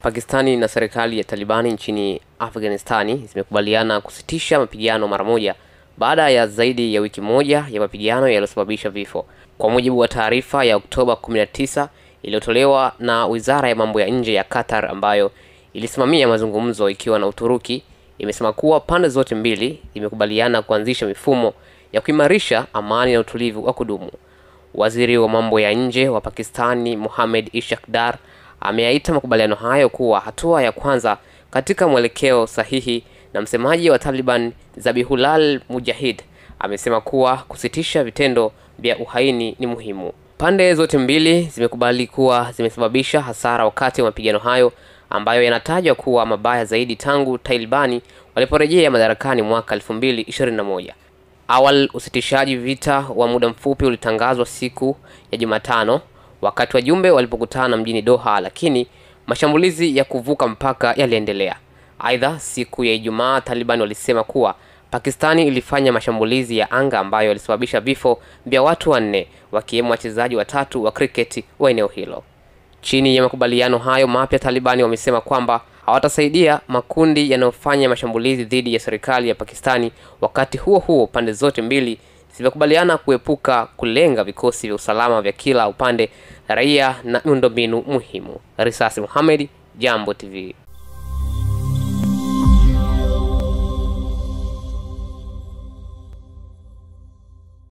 Pakistani na serikali ya Talibani nchini Afghanistani zimekubaliana kusitisha mapigano mara moja baada ya zaidi ya wiki moja ya mapigano yaliyosababisha vifo. Kwa mujibu wa taarifa ya Oktoba 19 iliyotolewa na Wizara ya Mambo ya Nje ya Qatar ambayo ilisimamia mazungumzo ikiwa na Uturuki, imesema kuwa pande zote mbili zimekubaliana kuanzisha mifumo ya kuimarisha amani na utulivu wa kudumu. Waziri wa mambo ya nje wa Pakistani Mohammad Ishaq Dar ameyaita makubaliano hayo kuwa hatua ya kwanza katika mwelekeo sahihi, na msemaji wa Taliban Zabihullah Mujahid amesema kuwa kusitisha vitendo vya uhaini ni muhimu. Pande zote mbili zimekubali kuwa zimesababisha hasara wakati wa mapigano hayo ambayo yanatajwa kuwa mabaya zaidi tangu Talibani waliporejea madarakani mwaka 2021. Awali usitishaji vita wa muda mfupi ulitangazwa siku ya Jumatano wakati wajumbe walipokutana mjini Doha, lakini mashambulizi ya kuvuka mpaka yaliendelea. Aidha, siku ya Ijumaa Taliban walisema kuwa Pakistani ilifanya mashambulizi ya anga ambayo yalisababisha vifo vya watu 4 wakiwemo wachezaji 3 wa kriketi wa eneo hilo. Chini ya makubaliano hayo mapya, Talibani wamesema kwamba hawatasaidia makundi yanayofanya mashambulizi dhidi ya serikali ya Pakistani. Wakati huo huo, pande zote mbili zimekubaliana kuepuka kulenga vikosi vya usalama vya kila upande, raia na miundombinu muhimu. Risasi Mohamed, Jambo TV.